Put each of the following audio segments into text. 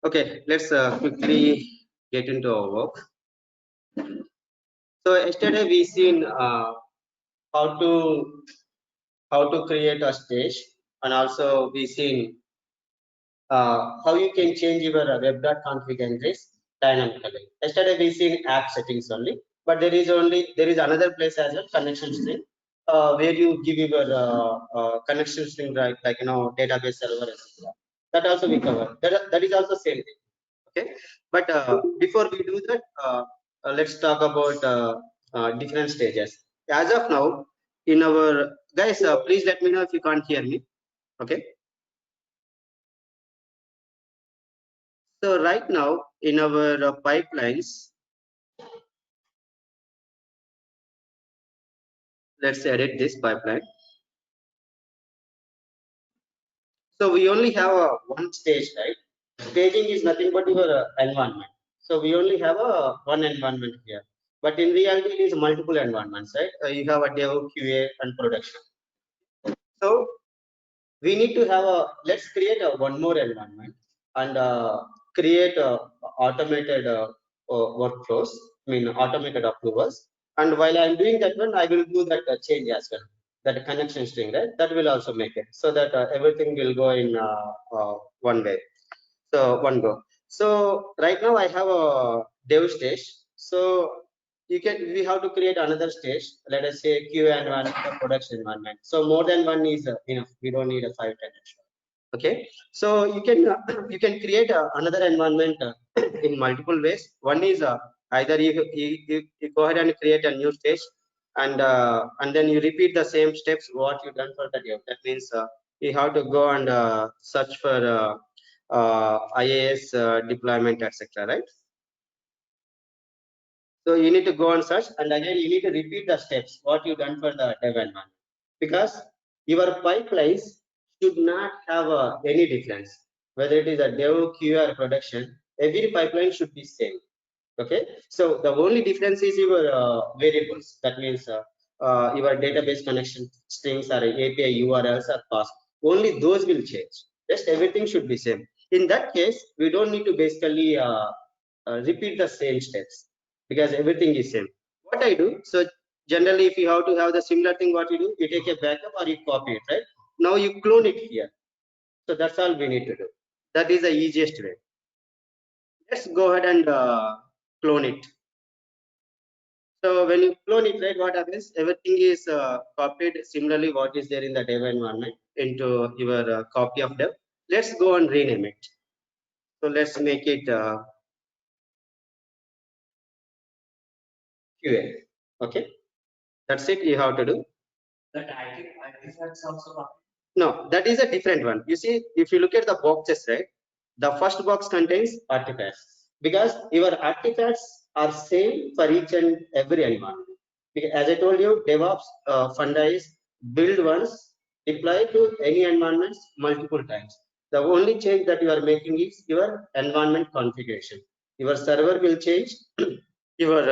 Okay, let's quickly get into our work. So yesterday we seen how to create a stage, and also we seen how you can change your web.config entries dynamically. Yesterday we seen app settings only, but there is another place as well, connection string, where you give your connection string, like database server, etc. That also we cover. That is also same thing. Okay, but before we do that, let's talk about different stages. As of now, in our guys, please let me know if you can't hear me. Okay. So right now in our pipelines, let's edit this pipeline. So we only have one stage, right? Staging is nothing but your environment. So we only have one environment here. But in reality, it is multiple environments, right? You have a dev, QA, and production. So we need to have let's create a one more environment and create automated workflows, automated approvals. And while I'm doing that one, I will do that change as well, that connection string, right? That will also make it so that everything will go in one way. So one go. So right now I have a dev stage. So we have to create another stage. Let us say QA environment or production environment. So more than one is enough. We don't need a 510 extra. Okay. So you can create another environment in multiple ways. One is either you go ahead and create a new stage, and then you repeat the same steps what you done for the dev. That means you have to go and search for IAS deployment, etc. Right? So you need to go and search, and again you need to repeat the steps what you done for the dev environment, because your pipelines should not have any difference, whether it is a dev, QA, or production. Every pipeline should be same. Okay, so the only difference is your variables. That means your database connection strings or API URLs are passed. Only those will change. Just everything should be same. In that case, we don't need to basically repeat the same steps because everything is same. What I do, so generally, if you have to have the similar thing, what you do, you take a backup or you copy it, right? Now you clone it here. So that's all we need to do. That is the easiest way. Let's go ahead and clone it. So when you clone it, right, what happens? Everything is copied similarly what is there in the dev environment into your copy of dev. Let's go and rename it. So let's make it QA. Okay, that's it. You have to do. That artifacts also. No, that is a different one. You see, if you look at the boxes, right, the first box contains artifacts because your artifacts are same for each and every environment. Because as I told you, DevOps funda is build once, deploy to any environments multiple times. The only change that you are making is your environment configuration. Your server will change, your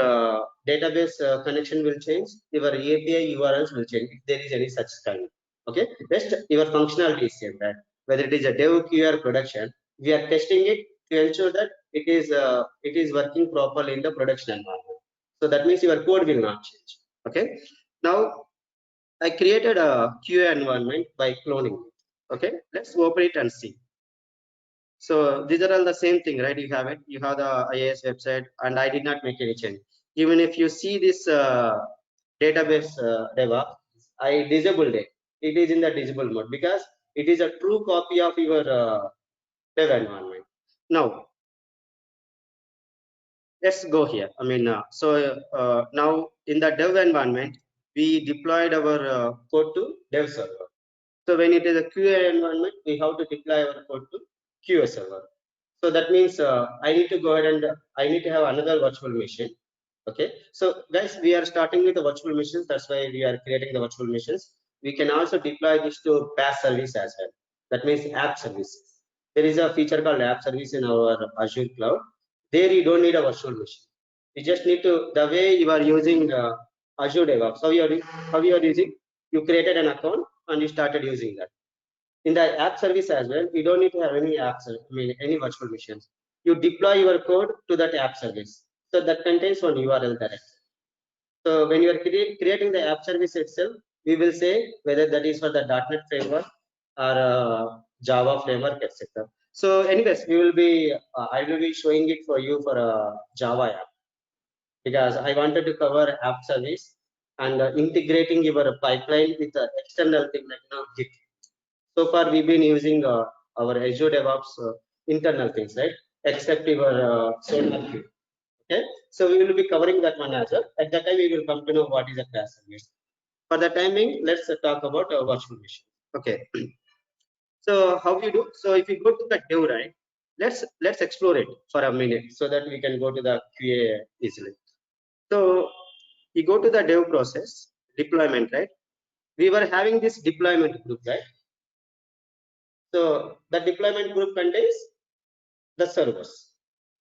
database connection will change, your API URLs will change if there is any such kind. Okay, rest your functionality is same, right? Whether it is a dev, QA, or production, we are testing it to ensure that it is working properly in the production environment. So that means your code will not change. Okay. Now I created a QA environment by cloning it. Okay. Let's open it and see. So these are all the same thing, right? You have it. You have the IAS website, and I did not make any change. Even if you see this database DevOps, I disabled it. It is in the disable mode because it is a true copy of your dev environment. Now let's go here. I mean, now in the dev environment, we deployed our code to dev server. So when it is a QA environment, we have to deploy our code to QA server. So that means I need to go ahead and I need to have another virtual machine. Okay. So guys, we are starting with the virtual machines. That's why we are creating the virtual machines. We can also deploy this to PaaS service as well. That means app services. There is a feature called app service in our Azure cloud. There you don't need a virtual machine. You just need to, the way you are using Azure DevOps, how you are using, you created an account and you started using that. In the app service as well, you don't need to have any apps, I mean, any virtual machines. you deploy your code to that app service. So that contains one URL directory. So when you are creating the app service itself, we will say whether that is for the .NET framework or Java framework, etc. So anyways, we will be I will be showing it for you for a Java app, because I wanted to cover app service and integrating your pipeline with the external thing like Git. So far we've been using our Azure DevOps internal things, right? Except your SonarQube. Okay, so we will be covering that one as well. At that time, we will come to know what is a class service. For the timing, let's talk about virtual machine. Okay, so how you do? So if you go to the dev, right? Let's explore it for a minute so that we can go to the QA easily. So you go to the dev process deployment, right? We were having this deployment group, right? So the deployment group contains the servers.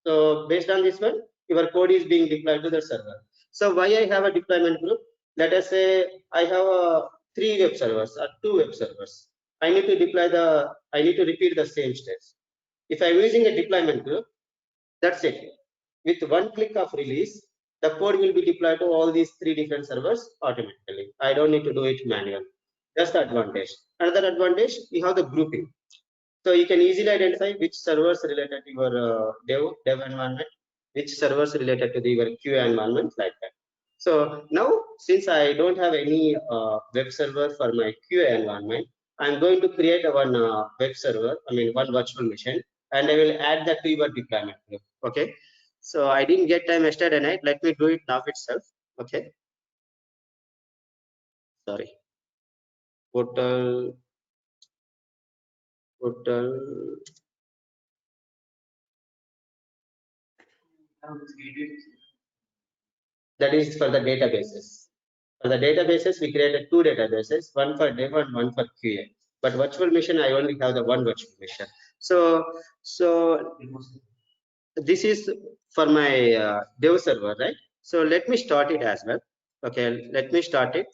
So based on this one, your code is being deployed to the server. So why I have a deployment group? Let us say I have 3 web servers or 2 web servers. I need to repeat the same steps. If I'm using a deployment group, that's it. With one click of release, the code will be deployed to all these 3 different servers automatically. I don't need to do it manually. That's the advantage. Another advantage, you have the grouping. So you can easily identify which servers related to your dev environment, which servers related to your QA environment, like that. So now, since I don't have any web server for my QA environment, I'm going to create one web server, one virtual machine, and I will add that to your deployment group. Okay. So I didn't get time yesterday night. Let me do it now itself. Okay. Sorry. Portal. That is for the databases. For the databases, we created 2 databases, one for dev and one for QA. But virtual machine, I only have the one virtual machine. So this is for my dev server, right? So let me start it as well. Okay, let me start it,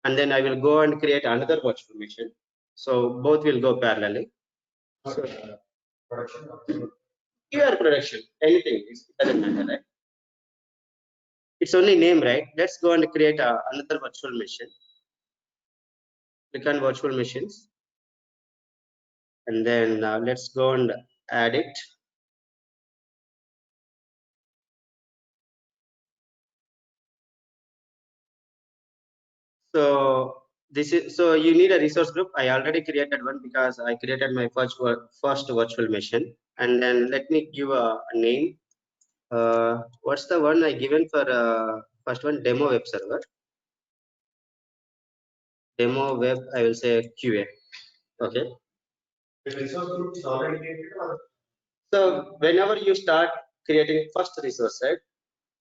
and then I will go and create another virtual machine. So both will go parallelly. So, QA production, anything, it doesn't matter, right? It's only name, right? Let's go and create another virtual machine. Click on virtual machines, and then let's go and add it. So this is, so you need a resource group. I already created one because I created my first virtual machine. And then let me give a name. What's the one I given for first one? Demo web server. Demo web, I will say QA. Okay. The resource group is already created. So whenever you start creating first resource, right,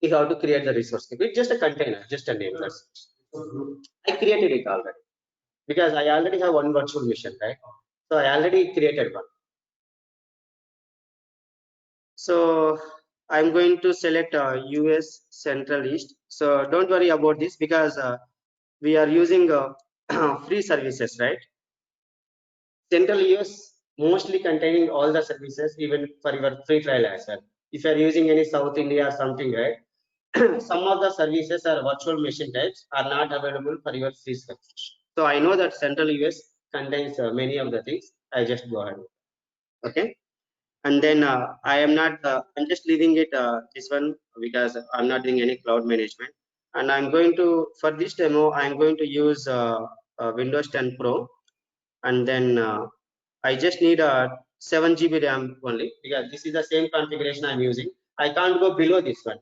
you have to create the resource group. It's just a container, just a name. I created it already because I already have one virtual machine, right? So I already created one. So I'm going to select US Central East. So don't worry about this because we are using free services, right? Central US mostly containing all the services, even for your free trial as well. If you are using any South India or something, right? Some of the services or virtual machine types are not available for your free subscription. So I know that Central US contains many of the things. I just go ahead. Okay. And then I am not, I'm just leaving it this one because I'm not doing any cloud management. And I'm going to, for this demo, I'm going to use Windows 10 Pro. And then I just need a 7 GB RAM only because this is the same configuration I'm using. I can't go below this one.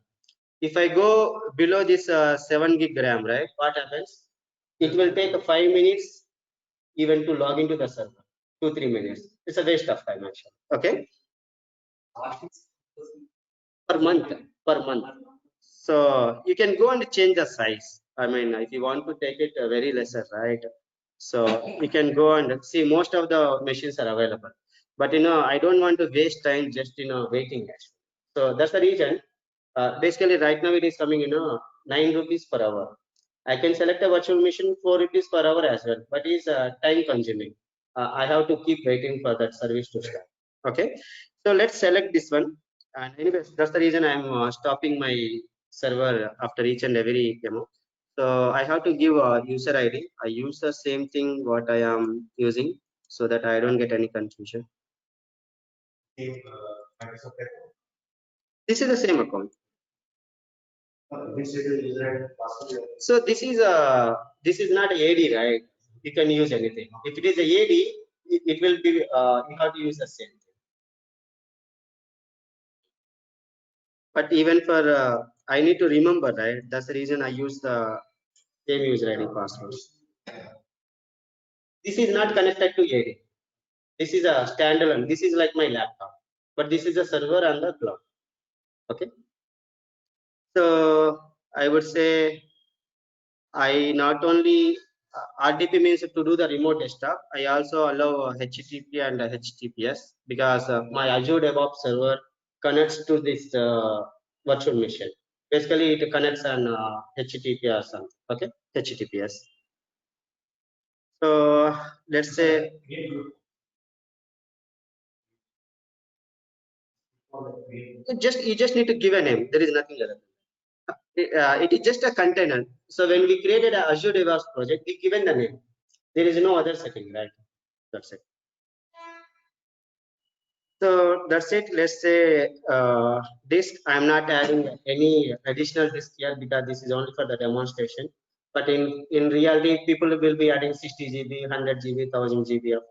If I go below this 7 gig RAM, right, what happens? It will take 5 minutes even to log into the server, 2-3 minutes. It's a waste of time actually. Okay. Per month. So you can go and change the size. If you want to take it very lesser, right? So you can go and see most of the machines are available. But I don't want to waste time just waiting. So that's the reason. Basically, right now it is coming 9 rupees per hour. I can select a virtual machine 4 rupees per hour as well, but it's time consuming. I have to keep waiting for that service to start. Okay, so let's select this one. And anyways, that's the reason I'm stopping my server after each and every demo. So I have to give a user ID. I use the same thing what I am using so that I don't get any confusion. This is the same account. So this is not a AD, right? You can use anything. If it is a AD, it will be you have to use the same thing. But even for I need to remember, right? That's the reason I use the same user ID password. This is not connected to AD. This is a standalone. This is like my laptop, but this is a server on the cloud. Okay. So I would say I not only RDP means to do the remote desktop. I also allow HTTP and HTTPS because my Azure DevOps server connects to this virtual machine. Basically, it connects on HTTP or something. Okay, HTTPS. So let's say you just need to give a name. There is nothing else. It is just a container. So when we created a Azure DevOps project, we given the name. There is no other setting, right? That's it. So that's it. Let's say disk. I'm not adding any additional disk here because this is only for the demonstration. But in reality, people will be adding 60 GB, 100 GB, 1000 GB of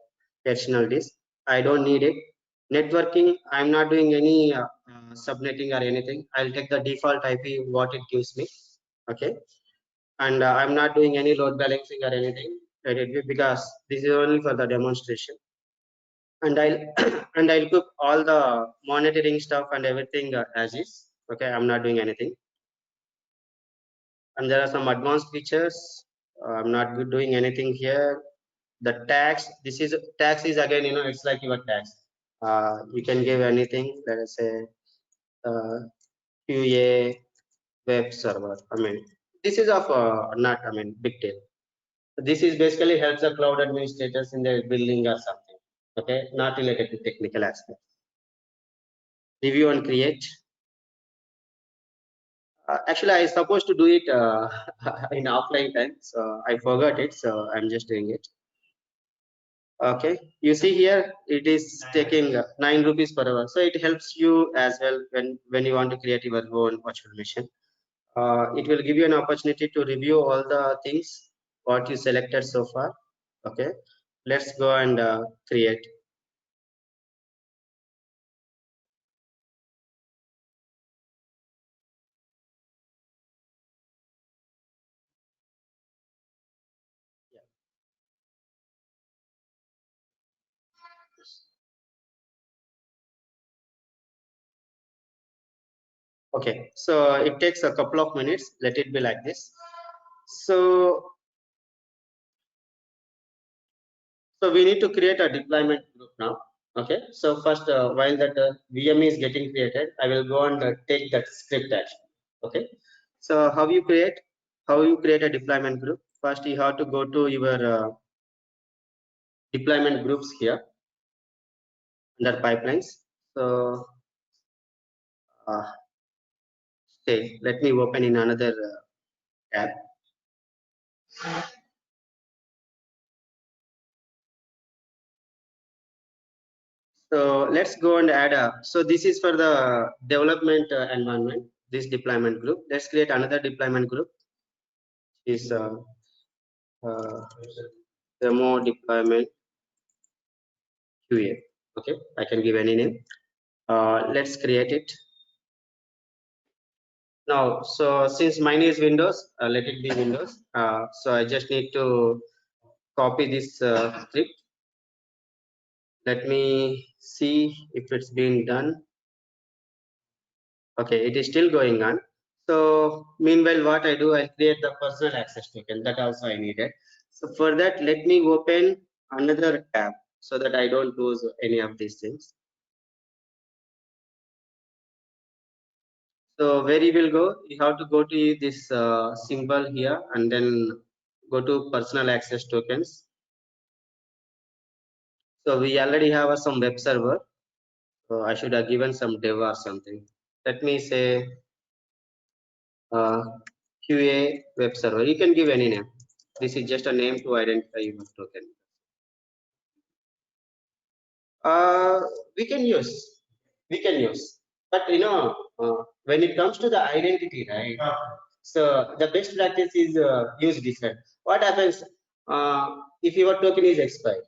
additional disk. I don't need it. Networking. I'm not doing any subnetting or anything. I'll take the default IP what it gives me. Okay. And I'm not doing any load balancing or anything because this is only for the demonstration. And I'll and I'll put all the monitoring stuff and everything as is. Okay, I'm not doing anything. And there are some advanced features. I'm not doing anything here. The tax. This is tax is again, it's like your tax. You can give anything. Let us say QA web server. I mean, this is of not. I mean, big deal. This is basically helps the cloud administrators in their building or something. Okay, not related to technical aspect. Review and create. Actually, I supposed to do it in offline time, so I forgot it. So I'm just doing it. Okay, you see here it is taking 9 rupees per hour, so it helps you as well when you want to create your own virtual machine. It will give you an opportunity to review all the things what you selected so far. Okay, let's go and create. Okay, so it takes a couple of minutes. Let it be like this. So we need to create a deployment group now. Okay, so first while that VM is getting created, I will go and take that script action. Okay, so how you create a deployment group? First, you have to go to your deployment groups here under pipelines. So let me open in another tab. So let's go and add a. So this is for the development environment. This deployment group. Let's create another deployment group. Is demo deployment QA. Okay, I can give any name. Let's create it now. So since mine is Windows, let it be Windows. So I just need to copy this script. Let me see if it's been done. Okay, it is still going on. So meanwhile, what I do, I create the personal access token. That also I needed. So for that, let me open another tab so that I don't lose any of these things. So where you will go, you have to go to this symbol here and then go to personal access tokens. So we already have some web server. So I should have given some dev or something. Let me say uh, QA web server. You can give any name. This is just a name to identify your token. Uh, we can use, but when it comes to the identity, right? So the best practice is use different. What happens if your token is expired?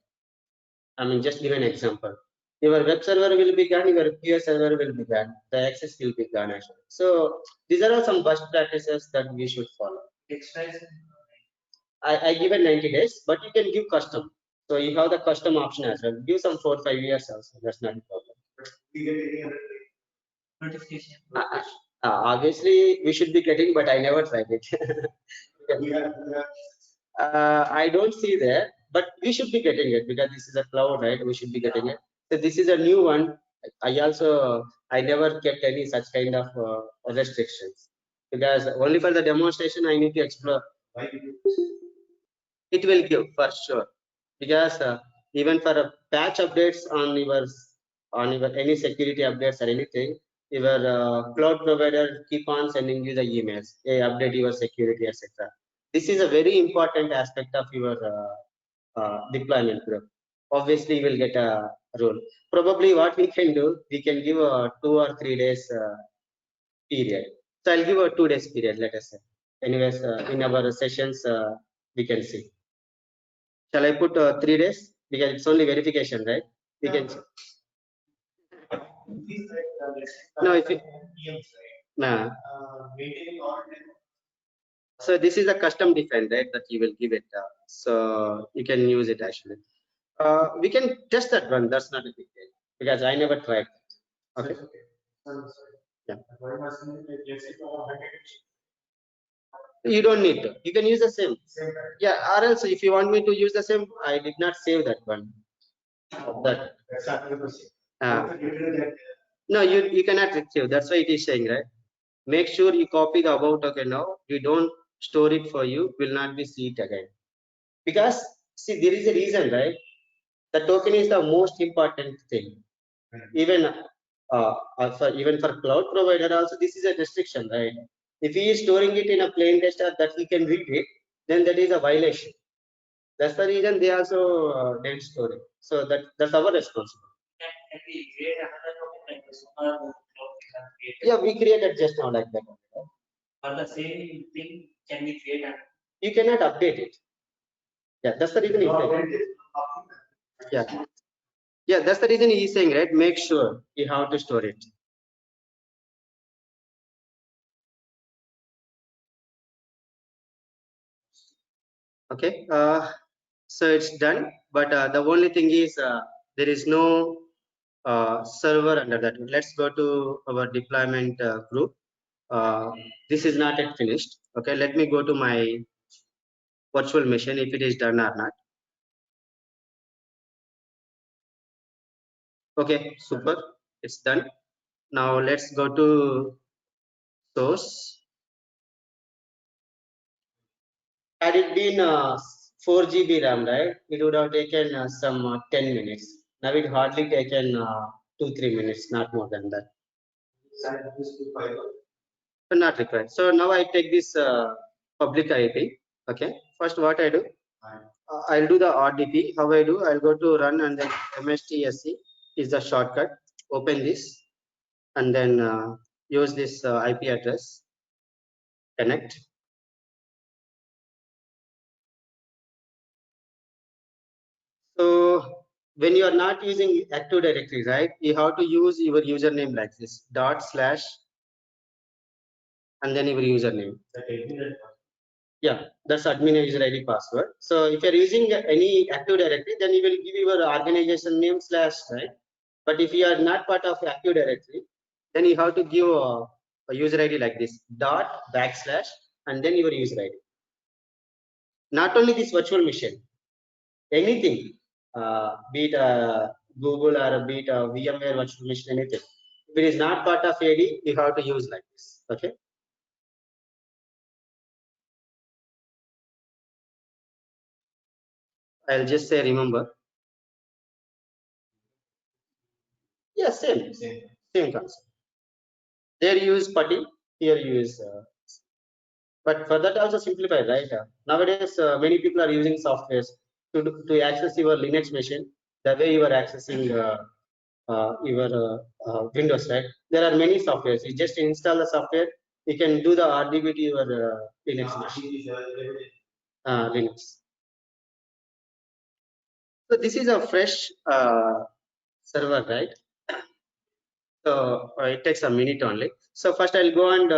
I mean, just give an example. Your web server will be gone, your QA server will be gone, the access will be gone as well. So these are all some best practices that we should follow. I given 90 days, but you can give custom. So you have the custom option as well. Give some 4 or 5 years also. That's not a problem. Notification. Obviously, we should be getting, but I never tried it. I don't see that, but we should be getting it because this is a cloud, right? We should be getting it. So this is a new one. I never kept any such kind of restrictions because only for the demonstration I need to explore. It will give for sure because even for patch updates on your any security updates or anything, your cloud provider keep on sending you the emails, hey, update your security, etc. This is a very important aspect of your deployment group. Obviously you will get a rule. Probably what we can do, we can give a 2 or 3 days period. So I'll give a 2 days period, let us say. Anyways, in our sessions we can see. Shall I put 3 days? Because it's only verification, right? We can. No, if it, nah. So this is a custom define, right? That you will give it. So you can use it actually. We can test that one. That's not a big deal because I never tried. Okay. Yeah. You don't need to. You can use the same. Yeah. Or else, if you want me to use the same, I did not save that one. That. No, you cannot retrieve. That's why it is saying, right? Make sure you copy the about token now. You don't store it for you, will not be see it again. Because see, there is a reason, right? The token is the most important thing. Even even for cloud provider also, this is a restriction, right? If he is storing it in a plain text that we can read it, then that is a violation. That's the reason they also didn't store it. So that's our responsibility. Can we create another token like this? Yeah, we created just now like that. For the same thing, can we create a? You cannot update it. Yeah, that's the reason. Yeah, yeah, that's the reason he's saying, right? Make sure you have to store it. Okay, so it's done, but the only thing is there is no server under that. Let's go to our deployment group. This is not yet finished. Okay, let me go to my virtual machine if it is done or not. Okay, super, it's done. Now let's go to source. Had it been 4 GB RAM, right, it would have taken some 10 minutes. Now it hardly taken 2-3 minutes, not more than that. Not required. So now I take this public IP. Okay. First, what I do, I'll do the RDP. How I do? I'll go to run and then MSTSC is the shortcut. Open this and then use this IP address. Connect. So when you are not using Active Directory, right, you have to use your username like this, // and then your username. Yeah, that's admin user ID password. So if you're using any Active Directory, then you will give your organization name / right. But if you are not part of Active Directory, then you have to give a user ID like this, / and then your user ID. Not only this virtual machine, anything, be it Google or be it VMware virtual machine, anything. If it is not part of AD, you have to use like this. Okay. I'll just say remember. Yeah, same concept. There you use putty, here you use but for that also simplified, right? Nowadays, many people are using softwares to access your Linux machine the way you are accessing your Windows, right? There are many softwares. You just install the software, you can do the RDB to your Linux machine. Linux. So this is a fresh server, right? So it takes a minute only. So first I'll go and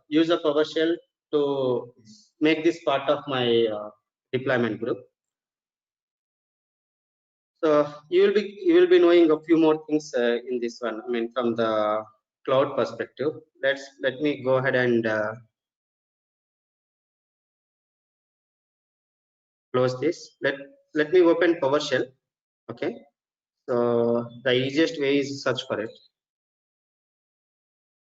use a PowerShell to make this part of my deployment group. So you will be knowing a few more things in this one. I mean, from the cloud perspective. Let me go ahead and close this. Let me open PowerShell. Okay. So the easiest way is search for it.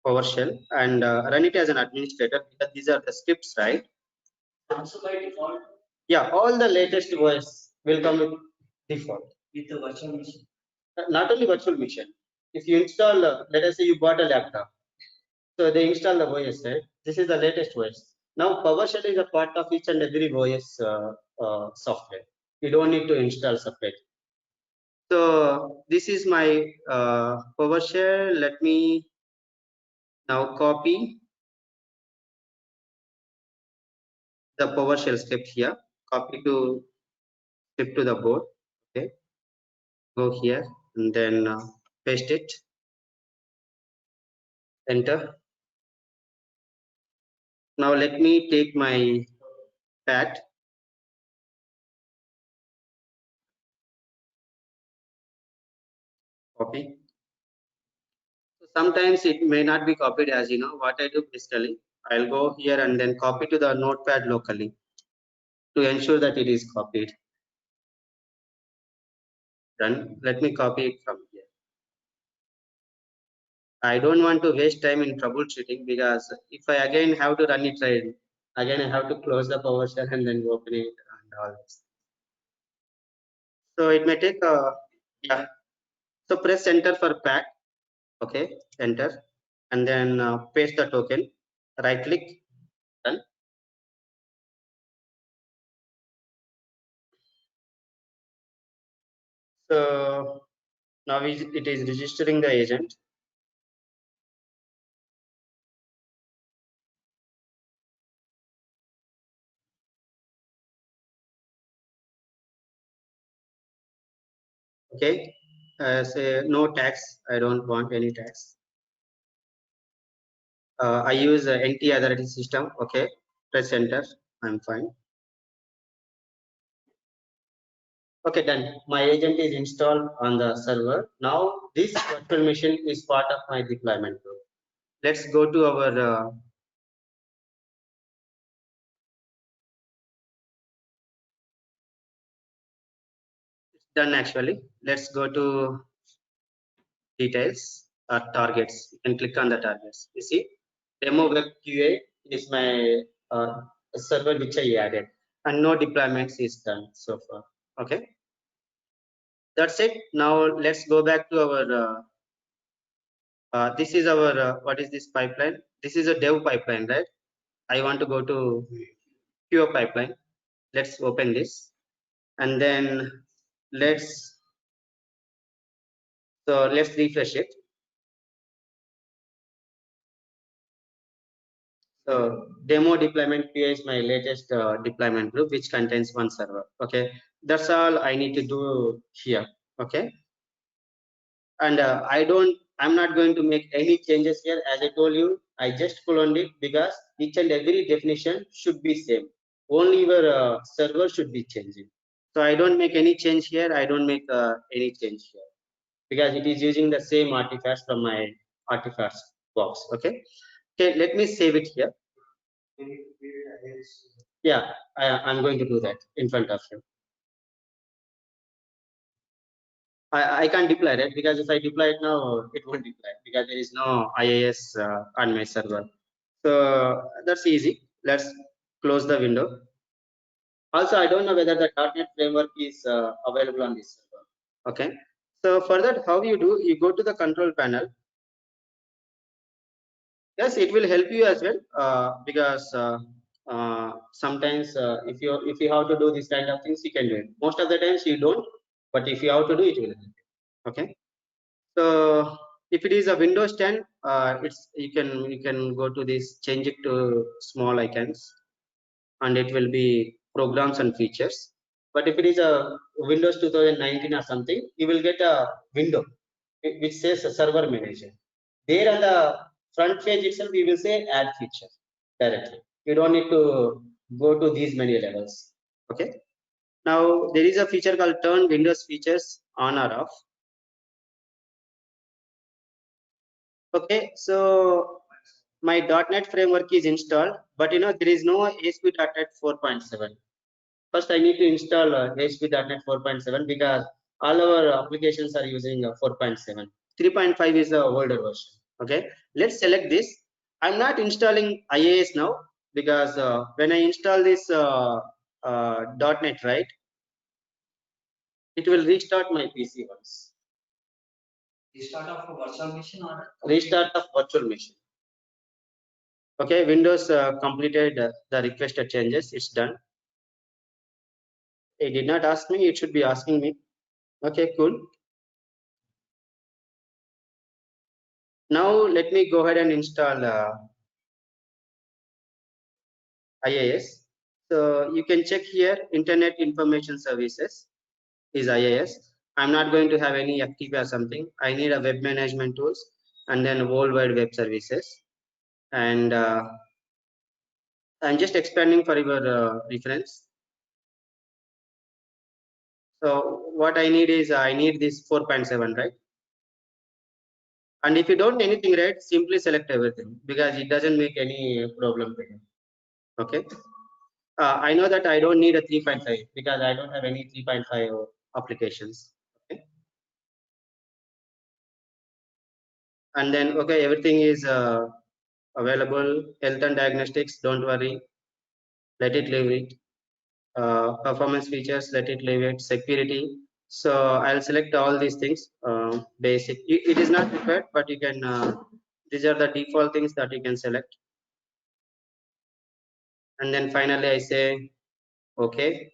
PowerShell and run it as an administrator because these are the scripts, right? Also by default. Yeah, all the latest OS will come with default. With the virtual machine. Not only virtual machine. If you install, let us say you bought a laptop, so they install the OS, right? This is the latest OS. Now PowerShell is a part of each and every OS software. You don't need to install separate. So this is my PowerShell. Let me now copy the PowerShell script here. Copy to script to the board. Okay. Go here and then paste it. Enter. Now let me take my pad. Copy. So sometimes it may not be copied, as you know. What I do basically, I'll go here and then copy to the notepad locally to ensure that it is copied. Then let me copy it from here. I don't want to waste time in troubleshooting because if I again have to run it right, again I have to close the PowerShell and then open it and all this. So it may take yeah. So press enter for pack. Okay, enter, and then paste the token. Right click, done. So now it is registering the agent. Okay, say no tax. I don't want any tax. I use NT authority system. Okay, press enter. I'm fine. Okay, done. My agent is installed on the server. Now this virtual machine is part of my deployment group. Let's go to our it's done actually. Let's go to details or targets. You can click on the targets. You see, demo web QA is my server which I added, and no deployments is done so far. Okay, that's it. Now let's go back to our. This is our what is this pipeline? This is a dev pipeline, right? I want to go to QA pipeline. Let's open this, and then let's let's refresh it. So demo deployment QA is my latest deployment group, which contains one server. Okay, that's all I need to do here. Okay, and I'm not going to make any changes here. As I told you, I just cloned it because each and every definition should be same. Only your server should be changing. So I don't make any change here. I don't make any change here because it is using the same artifacts from my artifacts box. Okay. Okay. Let me save it here. Yeah, I'm going to do that in front of you. I can't deploy it because if I deploy it now, it won't deploy because there is no IIS on my server. So that's easy. Let's close the window. Also, I don't know whether the .NET framework is available on this server. Okay. So for that, how you do, you go to the control panel. Yes, it will help you as well, because sometimes if you have to do this kind of things, you can do it. Most of the times you don't, but if you have to do it, will help you. Okay. So if it is a Windows 10, it's you can go to this, change it to small icons, and it will be programs and features. But if it is a Windows 2019 or something, you will get a window which says a server manager. There on the front page itself, we will say add feature directly. You don't need to go to these many levels. Okay. Now there is a feature called turn Windows features on or off. Okay, so my .NET framework is installed, but there is no ASP.NET 4.7. First, I need to install ASP.NET 4.7 because all our applications are using 4.7. 3.5 is the older version. Okay, let's select this. I'm not installing IIS now because when I install this .NET, right, it will restart my PC once. Restart of virtual machine or restart of virtual machine. Okay, Windows completed the requested changes. It's done. It did not ask me. It should be asking me. Okay, cool. Now let me go ahead and install IIS. So you can check here. Internet Information Services is IIS. I'm not going to have any FTP or something. I need a web management tools and then worldwide web services. And I'm just expanding for your reference. So what I need is I need this 4.7, right? And if you don't anything, right, simply select everything because it doesn't make any problem for you. Okay. I know that I don't need a 3.5 because I don't have any 3.5 applications. Okay. And then, okay, everything is available. Health and diagnostics, don't worry. Let it leave it. Performance features, let it leave it. Security. So I'll select all these things. Basic. It is not required, but you can. These are the default things that you can select. And then finally, I say, okay.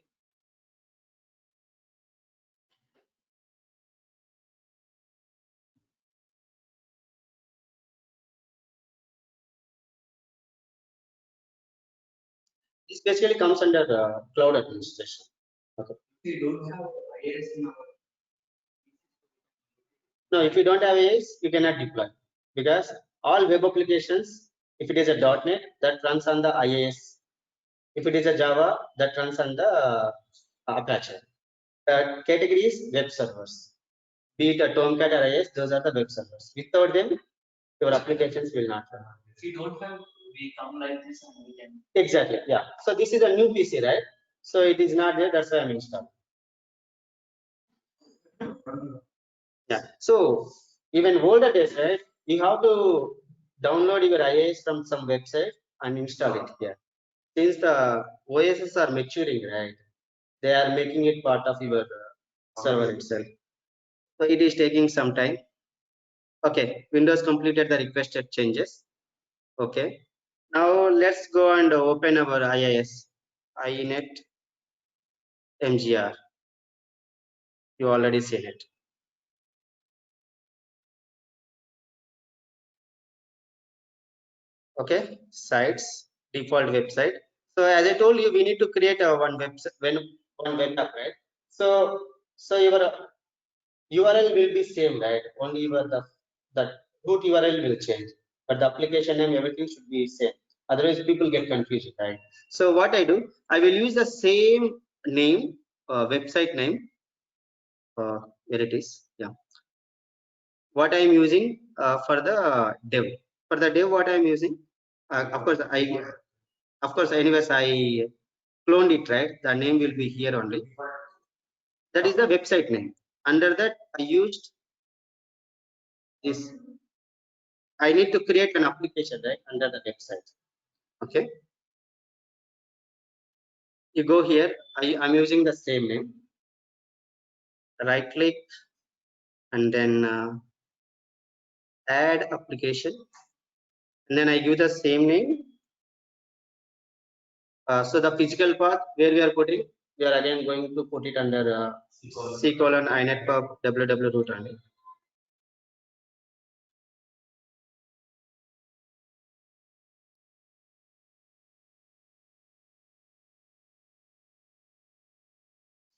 This basically comes under cloud administration. Okay. If you don't have IIS in our... No, if you don't have IIS, you cannot deploy because all web applications, if it is a .NET, that runs on the IIS. If it is a Java, that runs on the Apache. The category is web servers. Be it a Tomcat or IIS, those are the web servers. Without them, your applications will not run. If you don't have, we come like this and we can. Exactly, yeah. So this is a new PC, right? So it is not there, that's why I'm installing. Yeah. So even older days, right? You have to download your IIS from some website and install it here. Since the OSs are maturing, right? They are making it part of your server itself. So it is taking some time. Okay, Windows completed the requested changes. Okay. Now let's go and open our IIS. INET MGR. You already seen it. Okay, sites, default website. So as I told you, we need to create a one website, one web app, right? So your URL will be same, right? Only your the root URL will change, but the application name, everything should be same. Otherwise, people get confused, right? So what I do, I will use the same name, website name. Where it is, yeah. What I am using for the dev. For the dev, what I am using, of course, anyways, I cloned it, right? The name will be here only. That is the website name. Under that, I used this. I need to create an application, right? Under the website. Okay. You go here. I'm using the same name. Right click, and then add application, and then I give the same name. So the physical path where we are putting, we are again going to put it under C:\, inetpub www root only.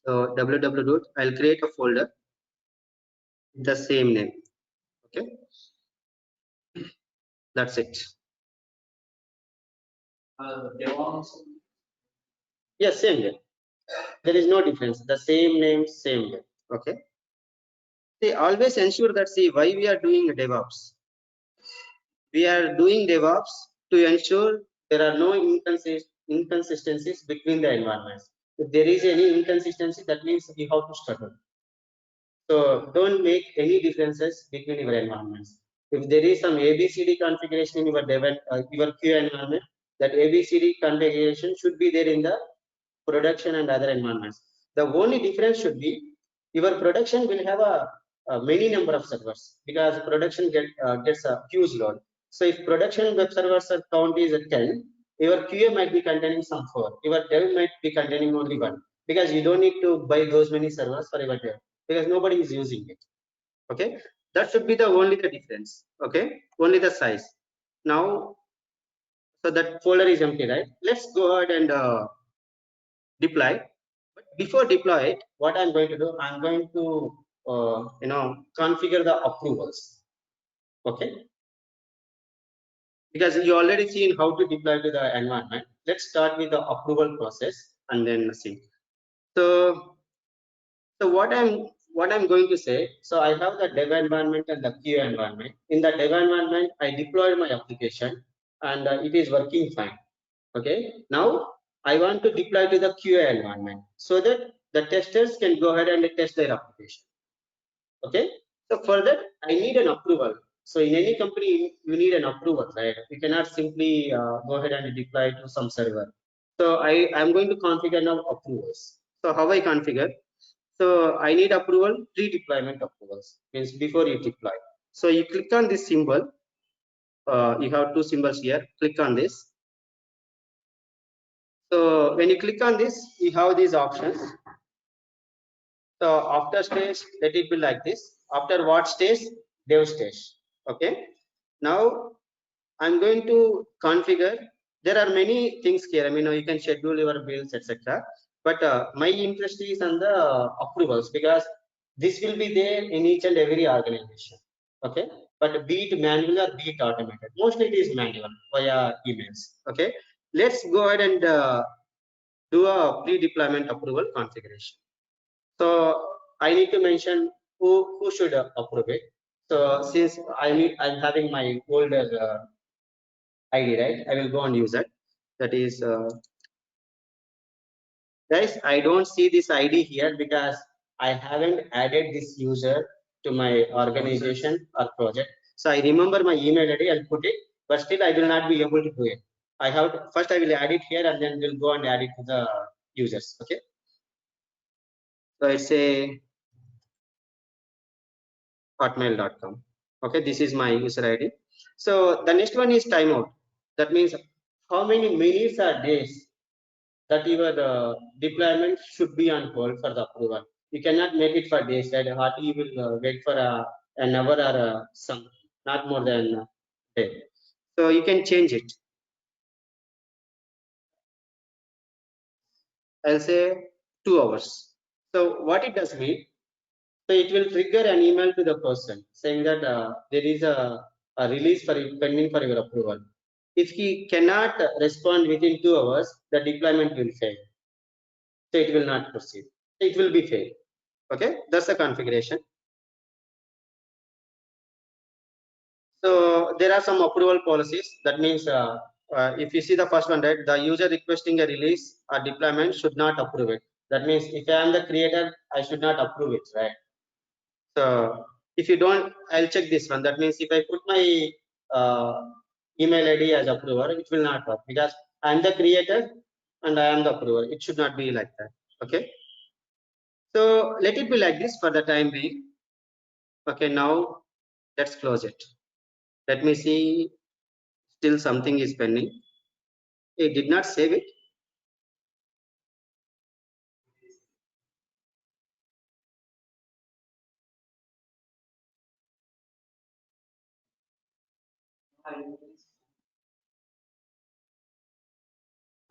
So www root, I'll create a folder with the same name. Okay, that's it. Yes, same way. There is no difference. The same name, same way. Okay. See, always ensure that, see, why we are doing DevOps. We are doing DevOps to ensure there are no inconsistencies between the environments. If there is any inconsistency, that means we have to struggle. So don't make any differences between your environments. If there is some ABCD configuration in your your QA environment, that ABCD configuration should be there in the production and other environments. The only difference should be your production will have a many number of servers, because production gets a huge load. So if production web servers count is 10, your QA might be containing some 4, your dev might be containing only 1, because you don't need to buy those many servers for your dev, because nobody is using it. Okay, that should be the only the difference. Okay, only the size. Now, so that folder is empty, right? Let's go ahead and deploy. But before deploy it, what I'm going to do, I'm going to configure the approvals. Okay, because you already seen how to deploy to the environment. Let's start with the approval process and then see. So what I'm going to say, so I have the dev environment and the QA environment. In the dev environment, I deployed my application and it is working fine. Okay, now I want to deploy to the QA environment so that the testers can go ahead and test their application. Okay, so for that I need an approval. So in any company you need an approval, right? You cannot simply go ahead and deploy to some server. So I'm going to configure now approvals. So how I configure? So I need approval, pre-deployment approvals, means before you deploy. So you click on this symbol. You have two symbols here. Click on this. So when you click on this, you have these options. So after stage, let it be like this. After what stage? Dev stage. Okay. Now I'm going to configure. There are many things here. I mean, you can schedule your bills, etc. But my interest is on the approvals, because this will be there in each and every organization. Okay. But be it manual or be it automated. Mostly it is manual via emails. Okay. Let's go ahead and do a pre-deployment approval configuration. So I need to mention who should approve it. So since I'm having my older ID, right? I will go and use it. That is, guys, I don't see this ID here because I haven't added this user to my organization or project. So I remember my email ID, I'll put it, but still I will not be able to do it. First I will add it here and then we'll go and add it to the users. Okay. So it's a hotmail.com. Okay, this is my user ID. So the next one is timeout. That means how many minutes or days that your deployment should be on hold for the approval. You cannot make it for days, right? Hardly you will wait for an hour or some, not more than a day. So you can change it. I'll say 2 hours. So what it does mean? So it will trigger an email to the person saying that there is a release for pending for your approval. If he cannot respond within 2 hours, the deployment will fail. So it will not proceed. It will be failed. Okay, that's the configuration. So there are some approval policies. That means if you see the first one, right, the user requesting a release or deployment should not approve it. That means if I am the creator, I should not approve it, right? So if you don't, I'll check this one. That means if I put my email ID as approver, it will not work because I'm the creator and I am the approver. It should not be like that. Okay. So let it be like this for the time being. Okay, now let's close it. Let me see. Still something is pending. It did not save it.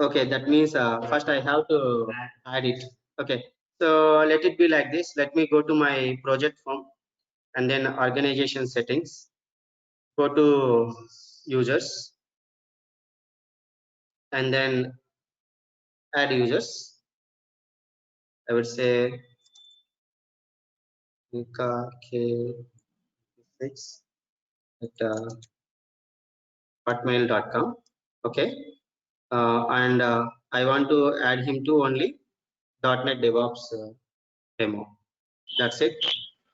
Okay, that means first I have to add it. Okay, so let it be like this. Let me go to my project form and then organization settings. Go to users and then add users. I would say Mika K6 at hotmail.com. Okay, and I want to add him to only .NET DevOps demo. That's it,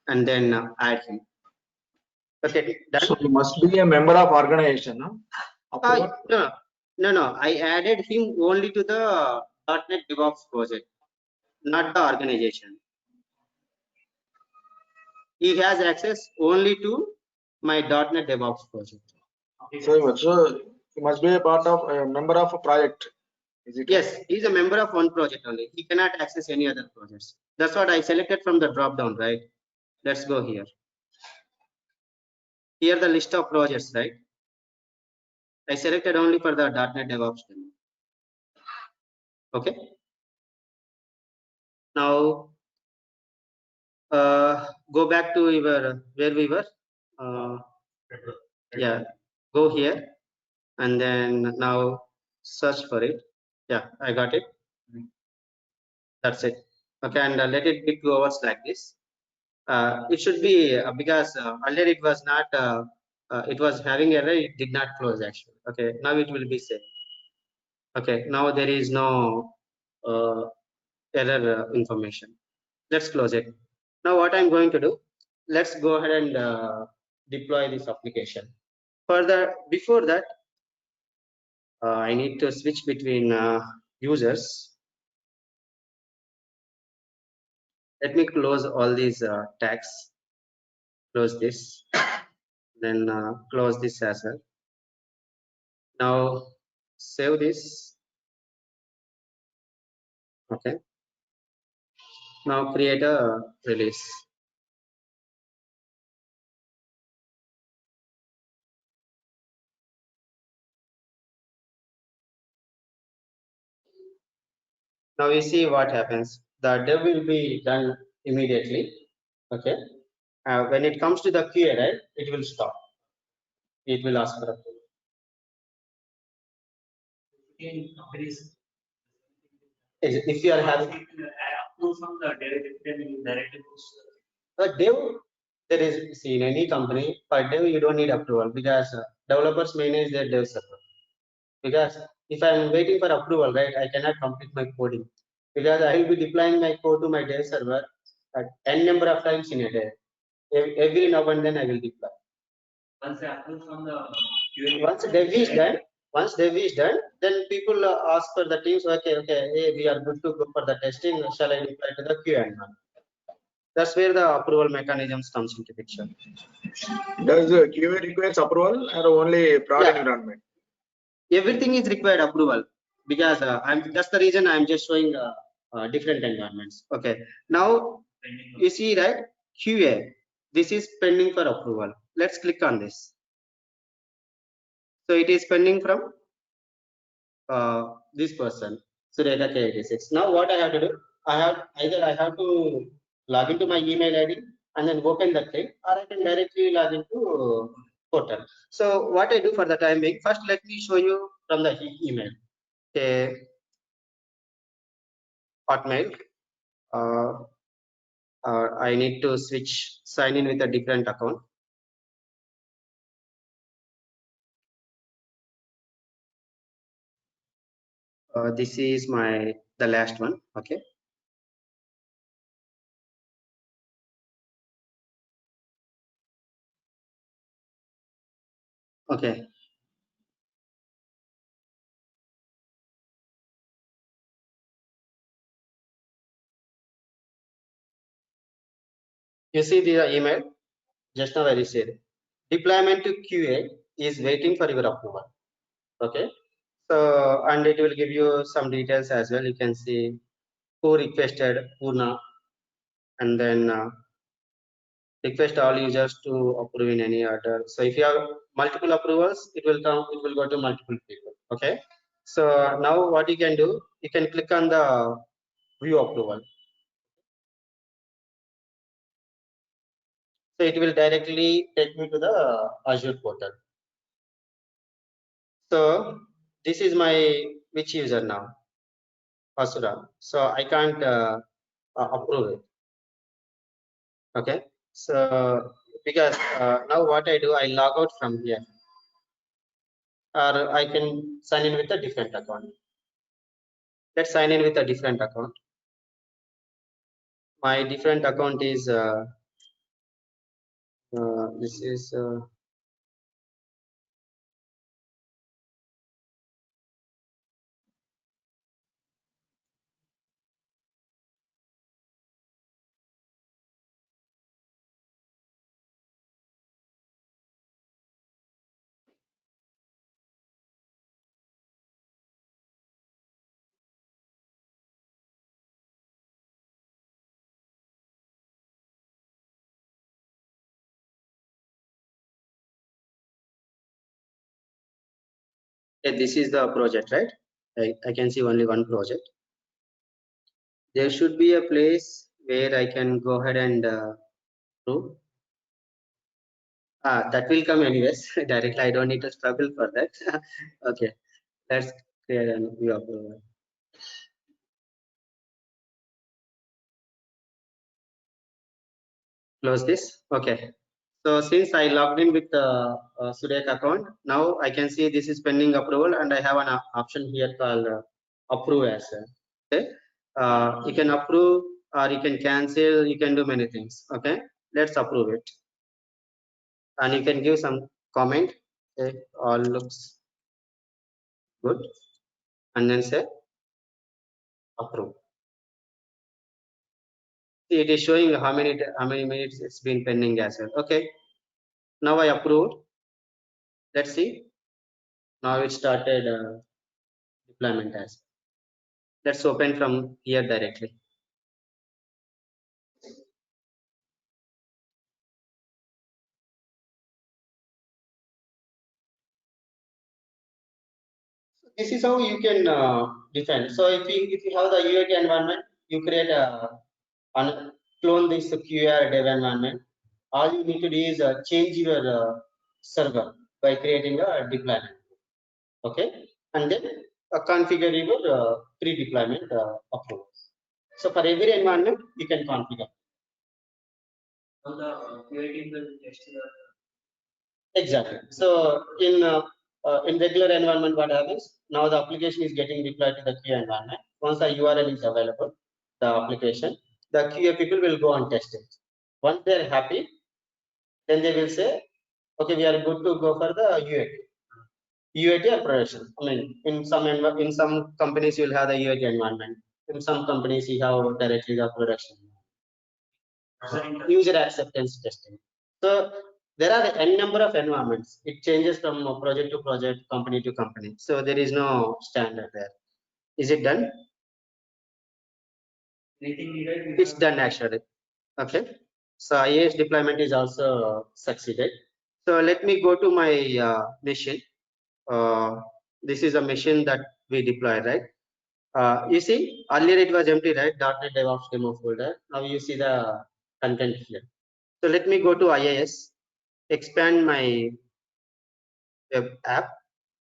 and then add him. Okay, done. So you must be a member of organization, no? No. I added him only to the .NET DevOps project, not the organization. He has access only to my .NET DevOps project. So you must be a part of a member of a project. Is it? Yes, he's a member of one project only. He cannot access any other projects. That's what I selected from the drop down, right? Let's go here. Here the list of projects, right? I selected only for the .NET DevOps demo. Okay. Now go back to your where we were. Yeah, go here and then now search for it. Yeah, I got it. That's it. Okay, and let it be 2 hours like this. It should be because earlier it was not. It was having error. It did not close actually. Okay, now it will be safe. Okay, now there is no error information. Let's close it. Now what I'm going to do, let's go ahead and deploy this application. Further, before that, I need to switch between users. Let me close all these tags. Close this, then close this as well. Now save this. Okay. Now create a release. Now we see what happens. The dev will be done immediately. Okay. When it comes to the QA, right, it will stop. It will ask for approval. If you are having from the dev, there is, see, in any company for dev you don't need approval because developers manage their dev server. Because if I am waiting for approval, right, I cannot complete my coding because I will be deploying my code to my dev server at n number of times in a day. Every now and then I will deploy. Once dev is done, then people ask for the teams. Okay, hey, we are good to go for the testing. Shall I deploy to the QA? That's where the approval mechanisms comes into picture. Does the QA requires approval or only prod environment? Everything is required approval because that's the reason I'm just showing different environments. Okay, now you see, right, QA, this is pending for approval. Let's click on this. So it is pending from this person, Sureka K86. Now what I have to do, I have to log into my email ID and then open that thing, or I can directly log into portal. So what I do for the time being, first let me show you from the email. Okay, Hotmail. I need to sign in with a different account. This is the last one. Okay. Okay. You see the email. just now I said deployment to QA is waiting for your approval. Okay, so and it will give you some details as well. You can see who requested Purna, and then request all users to approve in any order. So if you have multiple approvals, it will go to multiple people. Okay, so now what you can do, you can click on the view approval. So it will directly take me to the Azure portal. So this is my which user now, Asura. So I can't approve it. Okay, so because now what I do, I log out from here, or I can sign in with a different account. Let's sign in with a different account. My different account is this is this is the project, right? I can see only one project. There should be a place where I can go ahead and prove. That will come anyways directly. I don't need to struggle for that. Okay, let's create a view approval. Close this. Okay. So since I logged in with the Sudek account, now I can see this is pending approval, and I have an option here called approve as well. Okay. You can approve or you can cancel. You can do many things. Okay. Let's approve it, and you can give some comment. Okay. All looks good, and then say approve. See, it is showing how many minutes it's been pending as well. Okay. Now I approved. Let's see. Now it started deployment as well. Let's open from here directly. This is how you can define. So if you have the UAT environment, you create a clone this QR dev environment. All you need to do is change your server by creating a deployment. Okay, and then configure your pre-deployment approvals. So for every environment, you can configure. So the UAT will test your exactly. So in regular environment, what happens? Now the application is getting deployed to the QA environment. Once the URL is available, the application, the QA people will go and test it. Once they are happy, then they will say, okay, we are good to go for the UAT. UAT or production. I mean, in some companies you'll have the UAT environment. In some companies you have directly the production. User acceptance testing. So there are n number of environments. It changes from project to project, company to company. So there is no standard there. Is it done? It's done actually. Okay. So IAS deployment is also succeeded. So let me go to my machine. This is a machine that we deployed, right? You see, earlier it was empty, right? .NET DevOps demo folder. Now you see the content here. So let me go to IIS, expand my web app.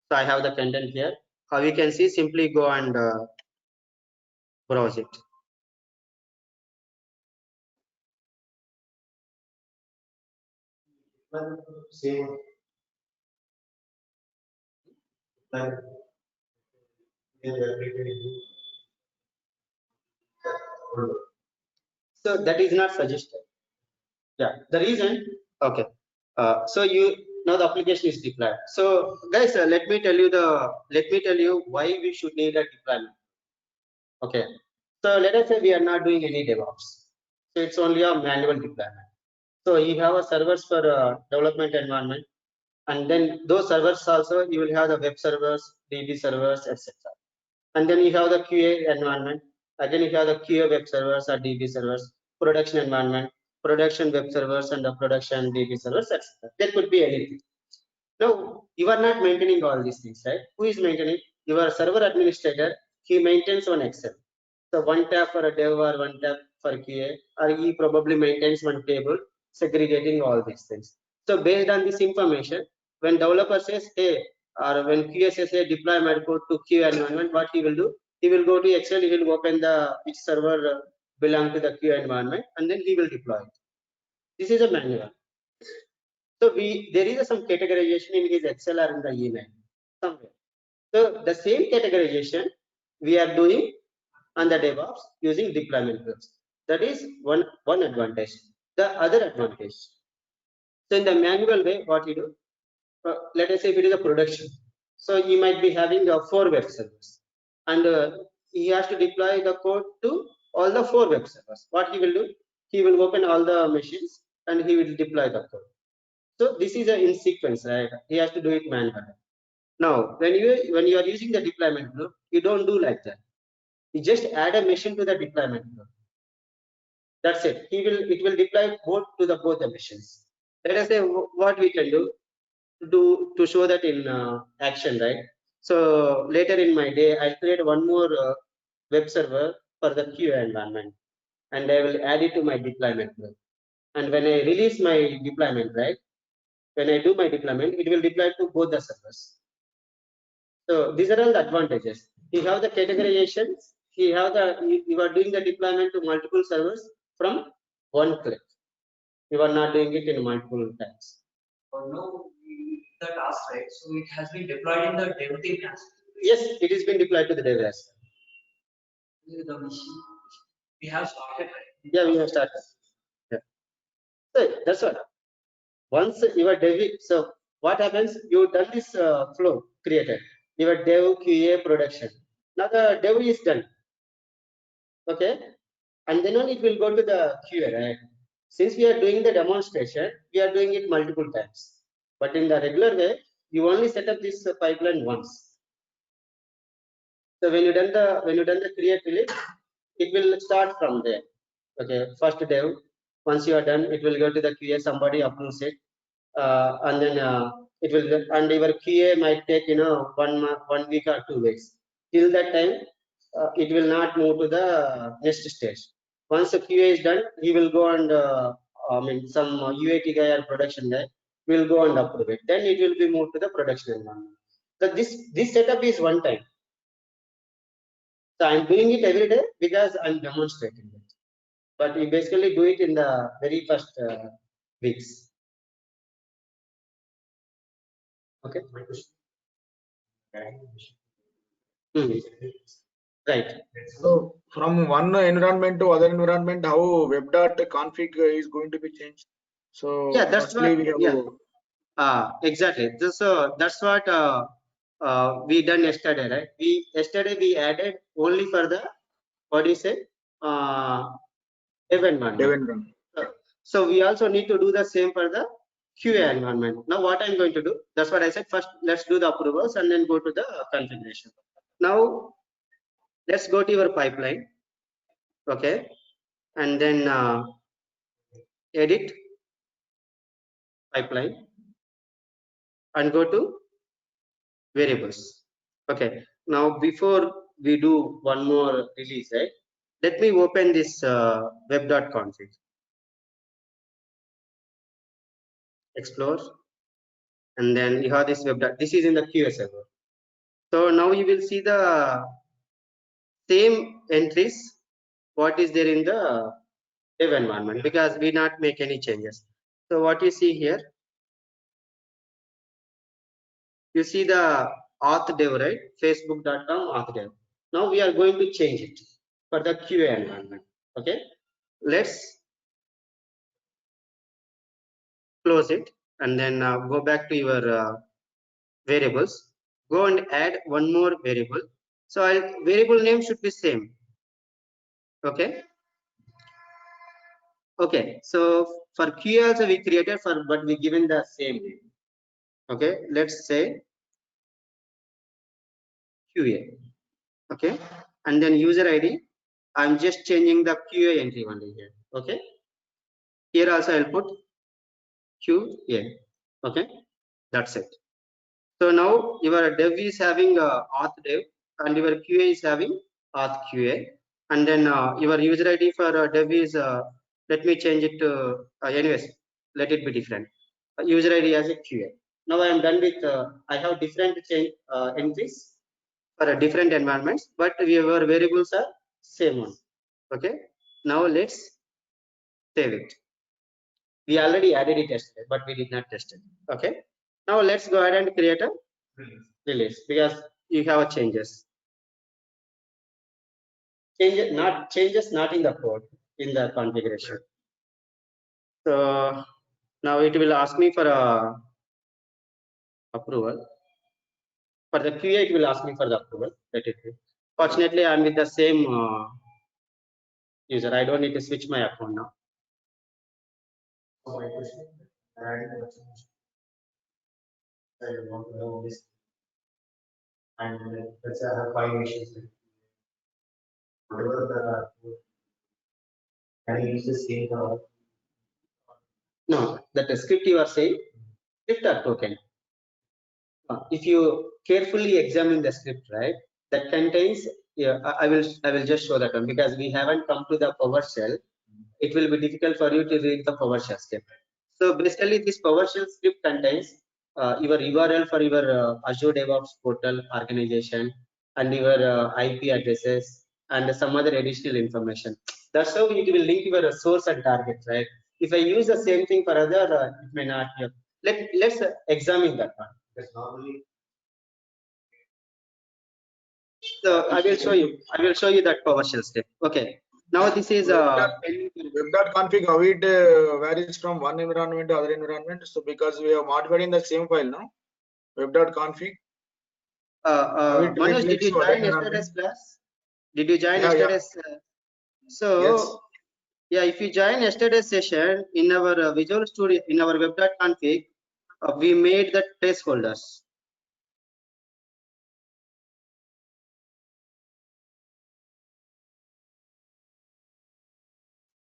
So I have the content here. How you can see, simply go and browse it. So that is not suggested. Yeah, the reason. Okay. So you now the application is deployed. So guys, let me tell you why we should need a deployment. Okay. So let us say we are not doing any DevOps. So it's only a manual deployment. So you have a servers for development environment, and then those servers also you will have the web servers, DB servers, etc. And then you have the QA environment. Again, you have the QA web servers or DB servers, production environment, production web servers, and the production DB servers, etc. There could be anything. Now, you are not maintaining all these things, right? Who is maintaining? Your server administrator, he maintains one Excel. So one tab for a dev or one tab for QA, or he probably maintains one table segregating all these things. So based on this information, when developer says, hey, or when QA says, hey, deploy my code to QA environment, what he will do? He will go to Excel, he will open the each server belong to the QA environment, and then he will deploy it. This is a manual. So there is some categorization in his Excel or in the email somewhere. So the same categorization we are doing on the DevOps using deployment groups. That is one advantage. The other advantage. So in the manual way, what you do? Let us say if it is a production. So you might be having 4 web servers, and he has to deploy the code to all the 4 web servers. What he will do? He will open all the machines and he will deploy the code. So this is in sequence, right? He has to do it manually. Now, when you are using the deployment group, you don't do like that. You just add a machine to the deployment group. That's it. It will deploy both the machines. Let us say what we can do to show that in action, right? So later in my day, I'll create one more web server for the QA environment, and I will add it to my deployment group. And when I release my deployment, right? When I do my deployment, it will deploy to both the servers. So these are all the advantages. You have the categorization. You are doing the deployment to multiple servers from one click. You are not doing it in multiple times. No, the task, right? So it has been deployed in the dev team as well. Yes, it has been deployed to the dev as well. The machine we have started, right? Yeah, we have started. Yeah. So that's what. Once your dev, so what happens? You done this flow created. Your dev, QA, production. Now the dev is done. Okay, and then only it will go to the QA, right? Since we are doing the demonstration, we are doing it multiple times. But in the regular way, you only set up this pipeline once. So when you done the create release, it will start from there. Okay, first dev. Once you are done, it will go to the QA. Somebody approves it, and then it will. And your QA might take 1 week or 2 weeks. Till that time, it will not move to the next stage. Once the QA is done, he will go and some UAT guy or production guy will go and approve it. Then it will be moved to the production environment. So this setup is one time. So I'm doing it every day because I'm demonstrating it. But we basically do it in the very first weeks. Okay. Right. So from one environment to other environment, how web.config is going to be changed? So yeah, that's what. we have Exactly. So that's what we done yesterday, right? Yesterday we added only for the what do you say? Dev environment. So we also need to do the same for the QA environment. Now what I'm going to do? That's what I said. First, let's do the approvals and then go to the configuration. Now let's go to your pipeline. Okay, and then edit pipeline and go to variables. Okay, now before we do one more release, right, let me open this web.config, explore, and then you have this this is in the QA server. So now you will see the same entries what is there in the dev environment, because we not make any changes. So what you see here, you see the auth dev, right? Facebook.com auth dev. Now we are going to change it for the QA environment. Okay, let's close it and then go back to your variables. Go and add one more variable. So variable name should be same. Okay. Okay. So for QA also we created for, but we given the same name. Okay, let's say QA. Okay, and then user ID. I'm just changing the QA entry only here. Okay, here also I'll put QA. Okay, that's it. So now your dev is having auth dev and your QA is having auth QA, and then your user ID for dev is let me change it to anyways, let it be different. User ID as a QA. Now I am done with I have different change entries for different environments, but our variables are same one. Okay, now let's save it. We already added it yesterday, but we did not test it. Okay, now let's go ahead and create a release because you have changes. Changes not in the code, in the configuration. So now it will ask me for a approval. For the QA, it will ask me for the approval. Let it be. Fortunately, I'm with the same user. I don't need to switch my account now. So my question, adding the change. I want to know this. And let's say I have 5 issues. Whatever the can I use the same for all? No, that script you are saying, script or token. If you carefully examine the script, right, that contains, yeah, I will just show that one because we haven't come to the PowerShell. It will be difficult for you to read the PowerShell script. So basically, this PowerShell script contains your URL for your Azure DevOps portal organization and your IP addresses and some other additional information. That's how it will link your source and target, right? If I use the same thing for other, it may not. Let's examine that one. Because normally So I will show you. I will show you that PowerShell script. Okay. Now this is web.config, how it varies from one environment to other environment. So because we have modified in the same file now, web.config. Manoj, did you join yesterday's class? Did you join yesterday's? So Yes. yeah, if you join yesterday's session in our Visual Studio, in our web.config, we made the placeholders.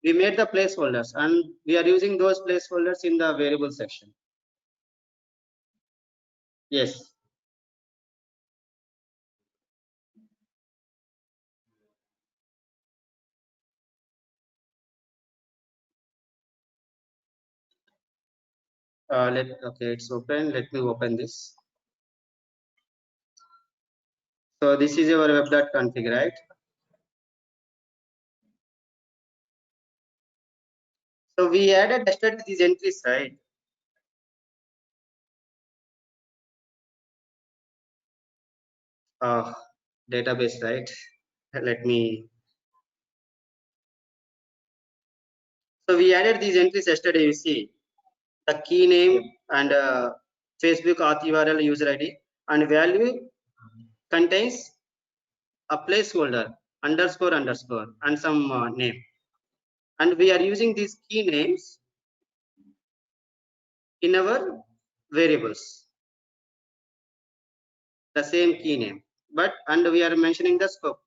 We made the placeholders and we are using those placeholders in the variable section. Yes. Okay, it's open. Let me open this. So this is your web.config, right? So we added yesterday these entries, right? Database, right? Let me. So we added these entries yesterday. You see the key name and Facebook auth URL user ID and value contains a placeholder underscore and some name. And we are using these key names in our variables. The same key name, and we are mentioning the scope.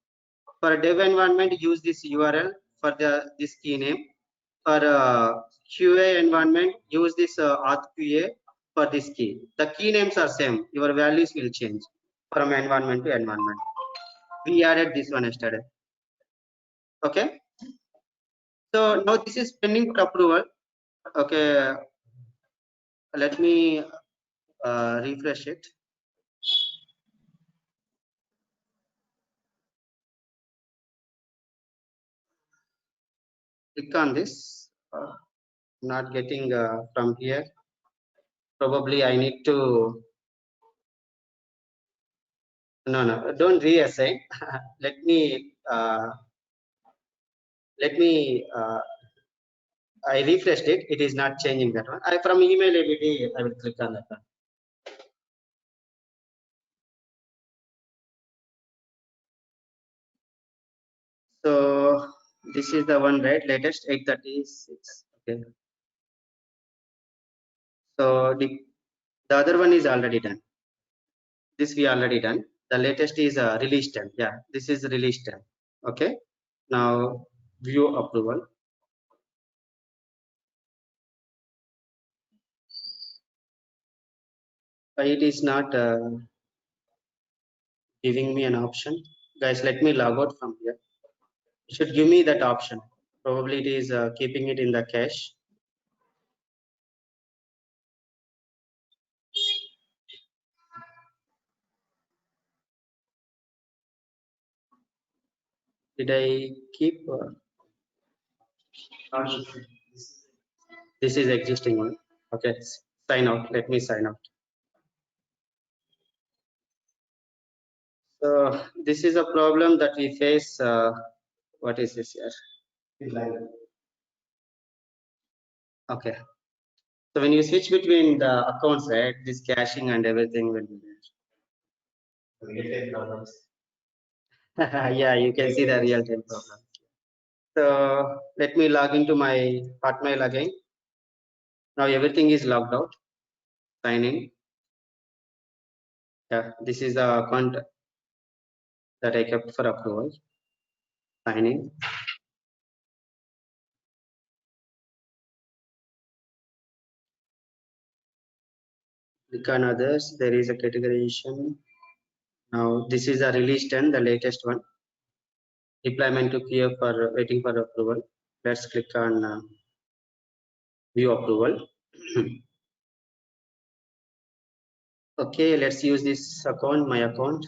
For a dev environment, use this URL for this key name. For QA environment, use this auth QA for this key. The key names are same. Your values will change from environment to environment. We added this one yesterday. Okay. So now this is pending for approval. Okay. Let me refresh it. Click on this. Not getting from here. Probably I need to. No, don't reassign. let me I refreshed it. It is not changing that one. From email ABD, I will click on that one. So this is the one, right? Latest 836. Okay. So the other one is already done. This we already done. The latest is release time. Yeah, this is release time. Okay. Now view approval. It is not giving me an option. Guys, let me log out from here. It should give me that option. Probably it is keeping it in the cache. Did I keep? This is existing one. Okay, sign out. Let me sign out. So this is a problem that we face. What is this here? Okay. So when you switch between the accounts, right, this caching and everything will be there. Yeah, you can see the real-time problem. So let me log into my Hotmail again. Now everything is logged out. Sign in. Yeah, this is the account that I kept for approval. Sign in. Click on others. There is a categorization. Now this is a release 10, the latest one. Deployment to queue for waiting for approval. Let's click on view approval. Okay, let's use this account, my account.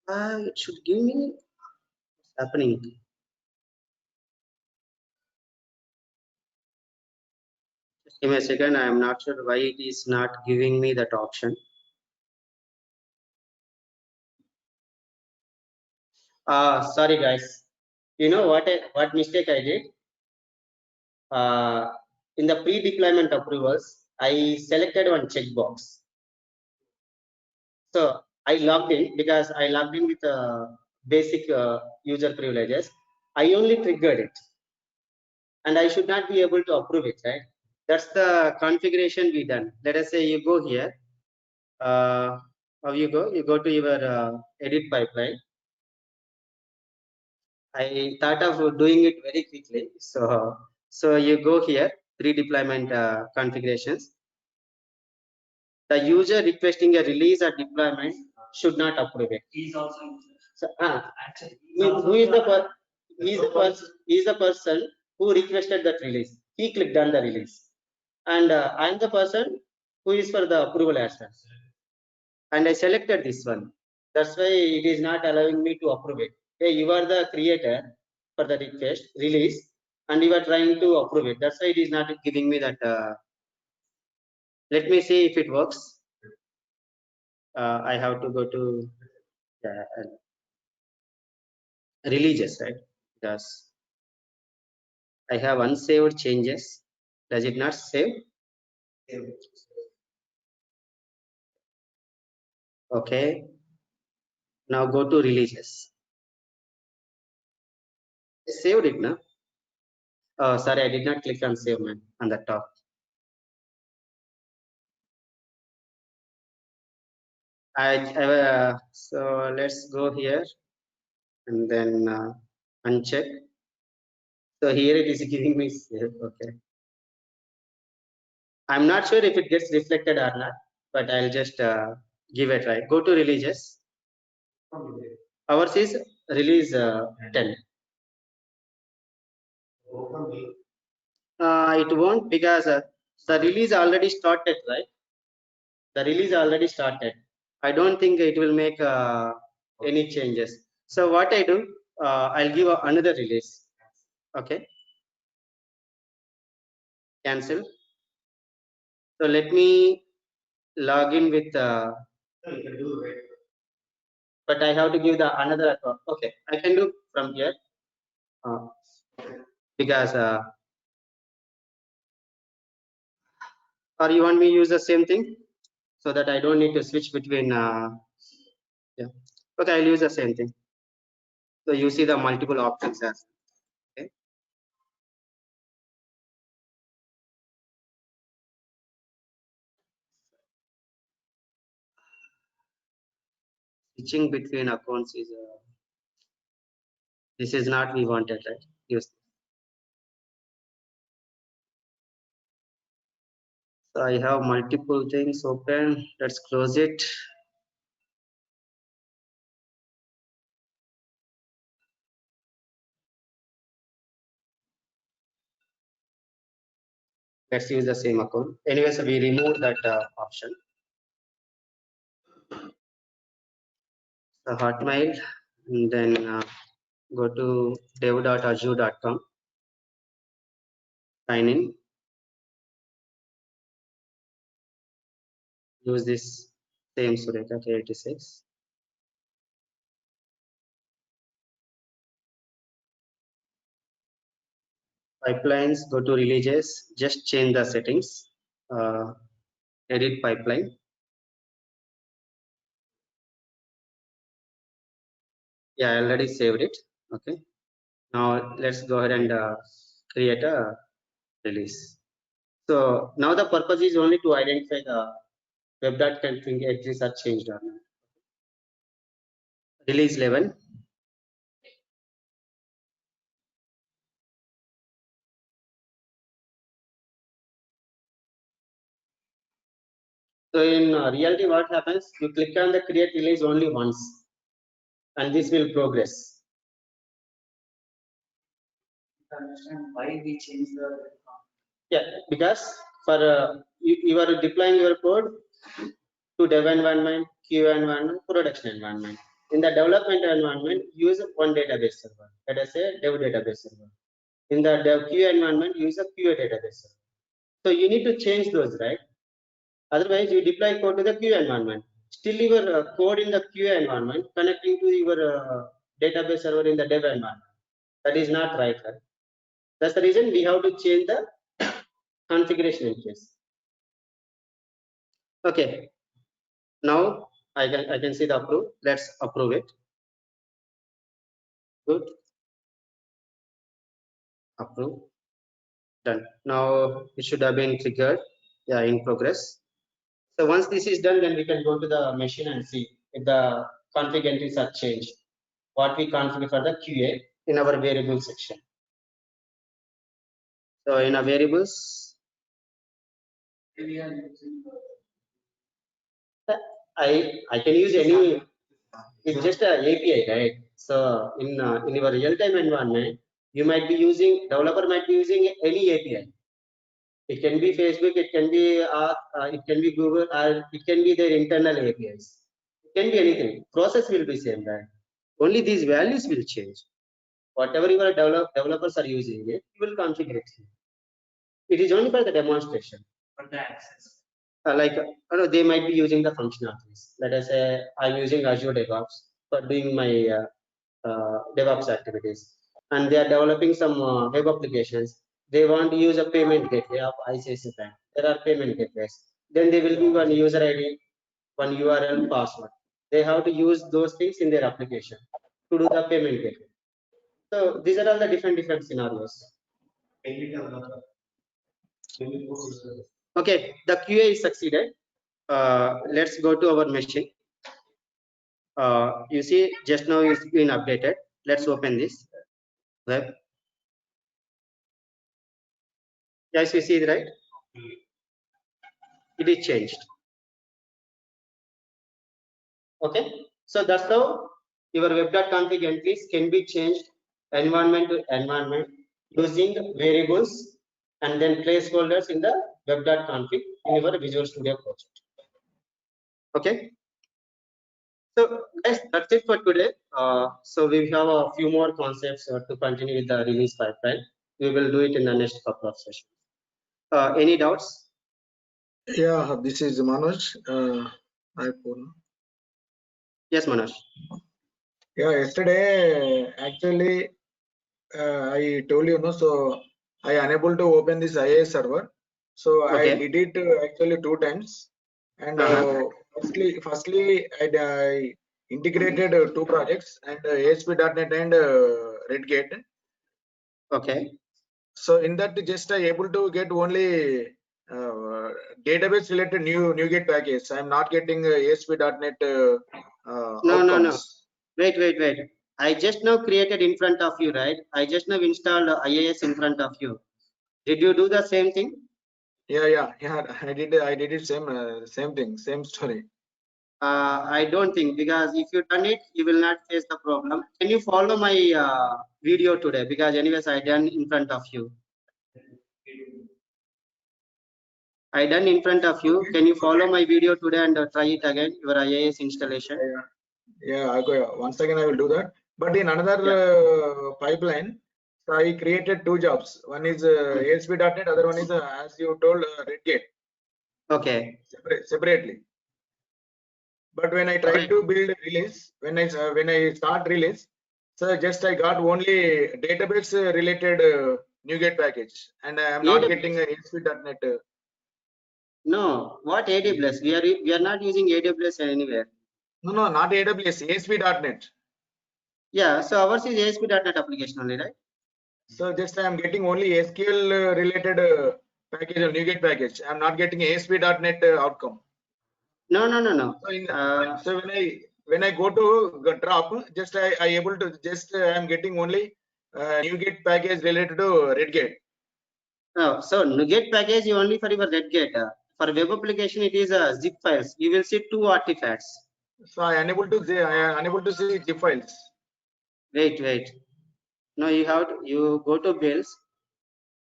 It should give me what's happening. Just give me a second. I am not sure why it is not giving me that option. Sorry guys. You know what mistake I did? In the pre-deployment approvals, I selected one checkbox. So I logged in because I logged in with basic user privileges. I only triggered it, and I should not be able to approve it, right? That's the configuration we done. Let us say you go here. How you go? You go to your edit pipeline. I thought of doing it very quickly. So you go here, pre-deployment configurations. The user requesting a release or deployment should not approve it. He is also user. So, Actually, who is the person who requested that release? He clicked on the release, and I am the person who is for the approval as well. And I selected this one. That's why it is not allowing me to approve it. Hey, you are the creator for the request release, and you are trying to approve it. That's why it is not giving me that. Let me see if it works. I have to go to releases, right? Because I have unsaved changes. Does it not save? Okay. Now go to releases. I saved it now. Oh, sorry, I did not click on save, man, on the top. So let's go here and then uncheck. So here it is giving me save. Okay. I'm not sure if it gets reflected or not, but I'll just give it a try. Go to releases. Ours is release 10. It won't because the release already started, right? The release already started. I don't think it will make any changes. So what I do, I'll give another release. Okay. Cancel. So let me log in with. But I have to give the another account. Okay, I can do from here because. Or you want me to use the same thing so that I don't need to switch between. Yeah. Okay, I'll use the same thing. So you see the multiple options as okay. Switching between accounts is this is not we wanted, right? Use. So I have multiple things open. Let's close it. Let's use the same account. Anyway, so we remove that option. So Hotmail, and then go to dev.azure.com. Sign in. Use this same Sureka K86. Pipelines, go to releases, just change the settings. Edit pipeline. Yeah, I already saved it. Okay. Now let's go ahead and create a release. So now the purpose is only to identify the web.config entries are changed or not. Release level. So in reality, what happens? You click on the create release only once, and this will progress. Understand why we change the. Yeah, because for you are deploying your code to dev environment, QA environment, production environment. In the development environment, use one database server. Let us say dev database server. In the dev QA environment, use a QA database server. So you need to change those, right? Otherwise, you deploy code to the QA environment. Still, your code in the QA environment connecting to your database server in the dev environment. That is not right. Right? That's the reason we have to change the configuration in case. Okay. Now I can see the approve. Let's approve it. Good. Approve. Done. Now it should have been triggered. Yeah, in progress. So once this is done, then we can go to the machine and see if the config entries are changed. What we configure for the QA in our variable section. So in our variables, I can use any. It's just a API, right? So in your real-time environment, you might be using developer might be using any API. It can be Facebook, it can be it can be Google, or it can be their internal APIs. It can be anything. Process will be same, right? Only these values will change. Whatever your developers are using it, you will configure it. It is only for the demonstration. For the access. Like they might be using the functionalities. Let us say I'm using Azure DevOps for doing my DevOps activities, and they are developing some web applications. They want to use a payment gateway of ICICI Bank. There are payment gateways. Then they will give one user ID, one URL, password. They have to use those things in their application to do the payment gateway. So these are all the different scenarios. Okay, the QA is succeeded. Let's go to our machine. You see, just now it's been updated. Let's open this web. Yes, you see it, right? It is changed. Okay, so that's how your web.config entries can be changed environment to environment using variables and then placeholders in the web.config in your Visual Studio project. Okay. So guys, that's it for today. So we have a few more concepts to continue with the release pipeline. We will do it in the next couple of sessions. Any doubts? Yeah, this is Manoj. Hi, Poorna. Yes, Manoj. Yeah, yesterday actually I told you, no, so I unable to open this IIS server. So Okay. I did it actually 2 times. And firstly, I integrated two projects and ASP.NET and Redgate. Okay. So in that, just I able to get only database related NuGet package. I'm not getting ASP.NET No. outcomes. Wait. I just now created in front of you, right? I just now installed IIS in front of you. Did you do the same thing? Yeah. I did it same thing, same story. I don't think, because if you done it, you will not face the problem. Can you follow my video today? Because anyways, I done in front of you. I done in front of you. Can you follow my video today and try it again, your IIS installation? Yeah, I go once again. I will do that. But in another pipeline, so I created two jobs. One is ASP.NET, other one is as you told Redgate. Okay. Separately. But when I try to build release, when I start release, so just I got only database related NuGet package, and I am not AWS. getting ASP.NET. No, what AWS? We are not using AWS anywhere. No, not AWS. ASP.NET. Yeah, so ours is ASP.NET application only, right? So just I am getting only SQL related package or NuGet package. I am not getting ASP.NET outcome. No. So so when I go to drop, just I able to just I am getting only NuGet package related to Redgate. Oh, so NuGet package is only for your Redgate. For web application, it is zip files. You will see two artifacts. So I am unable to see zip files. Wait. No, you go to builds.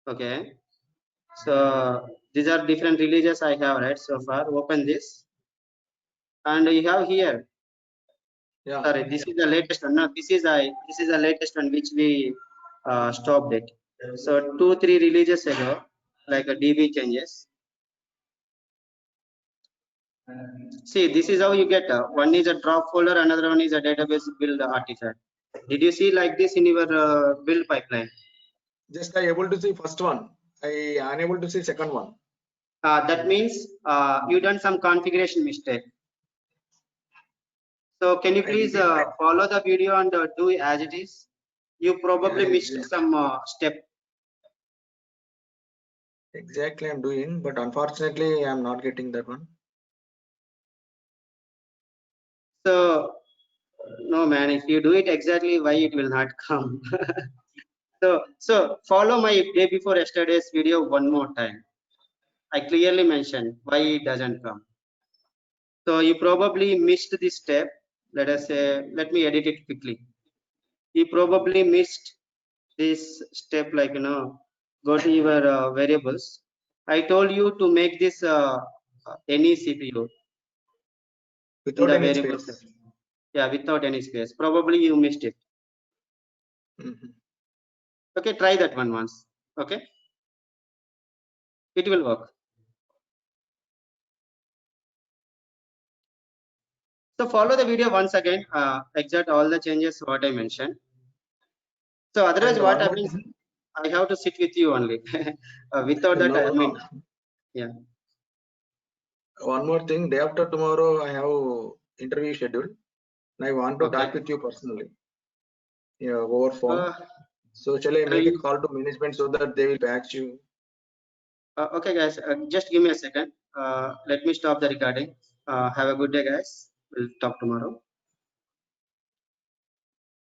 Okay. So these are different releases I have, right? So far, open this, and you have here. Yeah. Sorry, this is the latest one. No, this is the latest one which we stopped it. So 2-3 releases ago, like a DB changes. See, this is how you get one is a drop folder, another one is a database build artifact. Did you see like this in your build pipeline? Just I able to see first one. I unable to see second one. That means you done some configuration mistake. So can you please follow the video and do as it is? You probably missed some step. Exactly, I'm doing, but unfortunately, I'm not getting that one. So no man, if you do it exactly, why it will not come? so follow my day before yesterday's video one more time. I clearly mentioned why it doesn't come. So you probably missed this step. Let us say, let me edit it quickly. You probably missed this step, like go to your variables. I told you to make this any CPU Without in the any variable space. section. Yeah, without any space. Probably you missed it. Okay, try that one once. Okay, it will work. So follow the video once again. Exact all the changes what I mentioned. So otherwise, And what one more happens? thing. I have to sit with you only. Without that, I mean, yeah. One more thing. Day after tomorrow, I have interview scheduled. And I want to talk with you personally. Yeah, over phone. So shall I make a call to management so that they will patch you? Okay, guys, just give me a second. Let me stop the recording. Have a good day, guys. We'll talk tomorrow.